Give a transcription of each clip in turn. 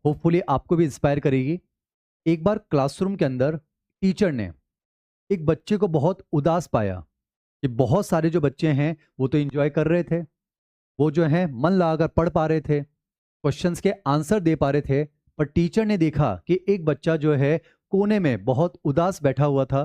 Hopefully आपको भी inspire करेगी। एक बार क्लासरूम के अंदर टीचर ने एक बच्चे को बहुत उदास पाया कि बहुत सारे जो बच्चे हैं वो तो एंजॉय कर रहे थे, वो जो हैं मन लगाकर पढ़ पा रहे थे, क्वेश्चंस के आंसर दे पा रहे थे। पर टीचर ने देखा कि एक बच्चा जो है कोने में बहुत उदास बैठा हुआ था।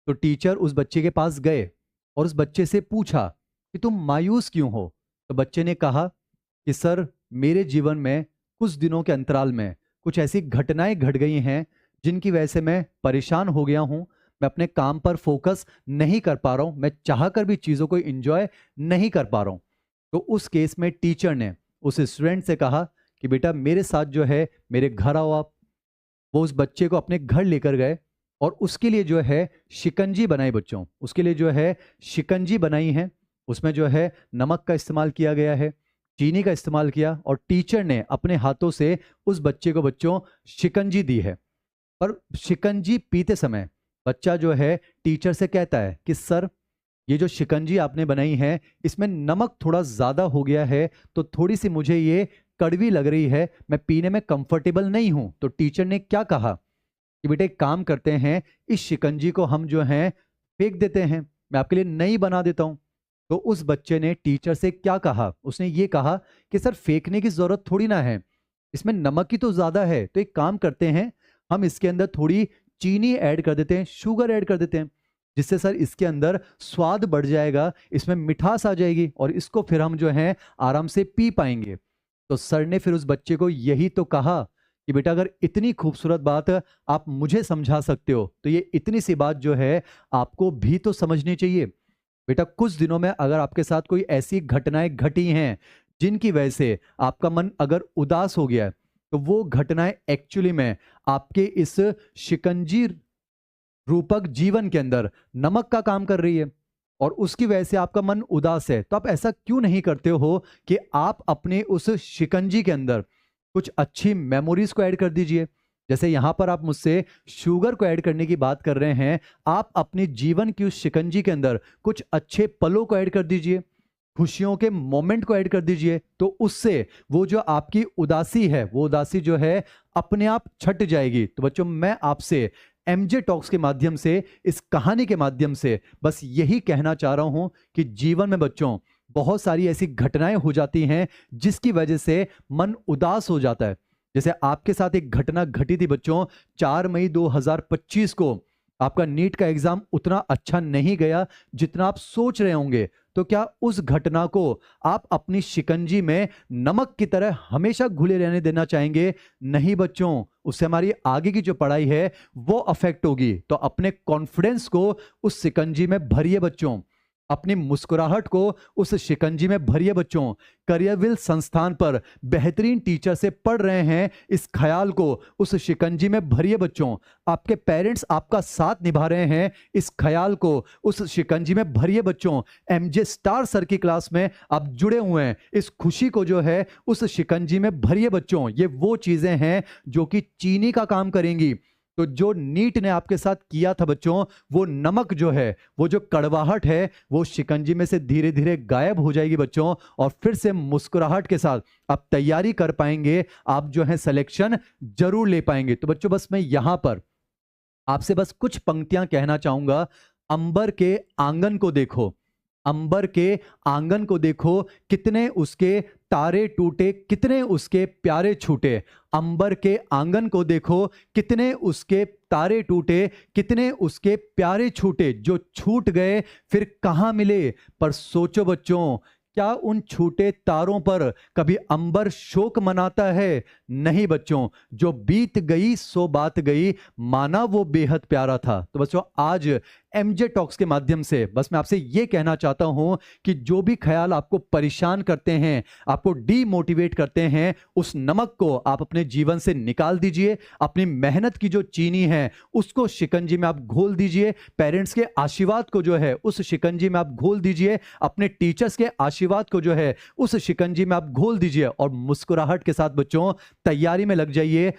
तो टीचर उस बच्चे के पास गए और उस बच्चे से पूछा कि तुम मायूस क्यों हो। तो बच्चे ने कहा कि सर, मेरे जीवन में कुछ दिनों के अंतराल में कुछ ऐसी घटनाएं घट गई हैं जिनकी वजह से मैं परेशान हो गया हूं। मैं अपने काम पर फोकस नहीं कर पा रहा हूं, मैं चाहकर भी चीज़ों को एंजॉय नहीं कर पा रहा हूं। तो उस केस में टीचर ने उस स्टूडेंट से कहा कि बेटा मेरे साथ जो है मेरे घर आओ आप। वो उस बच्चे को अपने घर लेकर गए और उसके लिए जो है शिकंजी बनाई। बच्चों, उसके लिए जो है शिकंजी बनाई है। उसमें जो है नमक का इस्तेमाल किया गया है, चीनी का इस्तेमाल किया, और टीचर ने अपने हाथों से उस बच्चे को बच्चों शिकंजी दी है। पर शिकंजी पीते समय बच्चा जो है टीचर से कहता है कि सर, ये जो शिकंजी आपने बनाई है इसमें नमक थोड़ा ज्यादा हो गया है, तो थोड़ी सी मुझे ये कड़वी लग रही है, मैं पीने में कंफर्टेबल नहीं हूं। तो टीचर ने क्या कहा कि बेटे एक काम करते हैं, इस शिकंजी को हम जो है फेंक देते हैं, मैं आपके लिए नई बना देता हूं। तो उस बच्चे ने टीचर से क्या कहा, उसने ये कहा कि सर फेंकने की जरूरत थोड़ी ना है, इसमें नमक ही तो ज्यादा है, तो एक काम करते हैं, हम इसके अंदर थोड़ी चीनी ऐड कर देते हैं, शुगर ऐड कर देते हैं, जिससे सर इसके अंदर स्वाद बढ़ जाएगा, इसमें मिठास आ जाएगी और इसको फिर हम जो है आराम से पी पाएंगे। तो सर ने फिर उस बच्चे को यही तो कहा कि बेटा अगर इतनी खूबसूरत बात आप मुझे समझा सकते हो तो ये इतनी सी बात जो है आपको भी तो समझनी चाहिए। बेटा कुछ दिनों में अगर आपके साथ कोई ऐसी घटनाएं घटी हैं जिनकी वजह से आपका मन अगर उदास हो गया है, तो वो घटनाएं एक्चुअली में आपके इस शिकंजी रूपक जीवन के अंदर नमक का काम कर रही है और उसकी वजह से आपका मन उदास है। तो आप ऐसा क्यों नहीं करते हो कि आप अपने उस शिकंजी के अंदर कुछ अच्छी मेमोरीज को ऐड कर दीजिए। जैसे यहां पर आप मुझसे शुगर को ऐड करने की बात कर रहे हैं, आप अपने जीवन की उस शिकंजी के अंदर कुछ अच्छे पलों को ऐड कर दीजिए, खुशियों के मोमेंट को ऐड कर दीजिए। तो उससे वो जो आपकी उदासी है, वो उदासी जो है अपने आप छट जाएगी। तो बच्चों, मैं आपसे एमजे टॉक्स के माध्यम से, इस कहानी के माध्यम से बस यही कहना चाह रहा हूं कि जीवन में बच्चों बहुत सारी ऐसी घटनाएं हो जाती हैं जिसकी वजह से मन उदास हो जाता है। जैसे आपके साथ एक घटना घटी थी बच्चों, 4 मई 2025 को आपका नीट का एग्जाम उतना अच्छा नहीं गया जितना आप सोच रहे होंगे। तो क्या उस घटना को आप अपनी शिकंजी में नमक की तरह हमेशा घुले रहने देना चाहेंगे? नहीं बच्चों, उससे हमारी आगे की जो पढ़ाई है वो अफेक्ट होगी। तो अपने कॉन्फिडेंस को उस शिकंजी में भरिए बच्चों, अपनी मुस्कुराहट को उस शिकंजी में भरिए बच्चों। करियरविल संस्थान पर बेहतरीन टीचर से पढ़ रहे हैं, इस ख्याल को उस शिकंजी में भरिए बच्चों। आपके पेरेंट्स आपका साथ निभा रहे हैं, इस ख्याल को उस शिकंजी में भरिए बच्चों। एमजे स्टार सर की क्लास में आप जुड़े हुए हैं, इस खुशी को जो है उस शिकंजी में भरिए बच्चों। ये वो चीजें हैं जो कि चीनी का काम करेंगी। तो जो नीट ने आपके साथ किया था बच्चों, वो नमक जो है, वो जो कड़वाहट है, वो शिकंजी में से धीरे धीरे गायब हो जाएगी बच्चों, और फिर से मुस्कुराहट के साथ आप तैयारी कर पाएंगे, आप जो है सिलेक्शन जरूर ले पाएंगे। तो बच्चों, बस मैं यहां पर आपसे बस कुछ पंक्तियां कहना चाहूंगा। अंबर के आंगन को देखो, अंबर के आंगन को देखो, कितने उसके तारे टूटे, कितने उसके प्यारे छूटे। अंबर के आंगन को देखो, कितने उसके तारे टूटे, कितने उसके प्यारे छूटे। जो छूट गए फिर कहाँ मिले। पर सोचो बच्चों, क्या उन छूटे तारों पर कभी अंबर शोक मनाता है? नहीं बच्चों, जो बीत गई सो बात गई, माना वो बेहद प्यारा था। तो बच्चों, आज एमजे टॉक्स के माध्यम से बस मैं आपसे ये कहना चाहता हूं कि जो भी ख्याल आपको परेशान करते हैं, आपको डीमोटिवेट करते हैं, उस नमक को आप अपने जीवन से निकाल दीजिए। अपनी मेहनत की जो चीनी है उसको शिकंजी में आप घोल दीजिए। पेरेंट्स के आशीर्वाद को जो है उस शिकंजी में आप घोल दीजिए। अपने टीचर्स के आशीर्वाद को जो है उस शिकंजी में आप घोल दीजिए, और मुस्कुराहट के साथ बच्चों तैयारी में लग जाइए।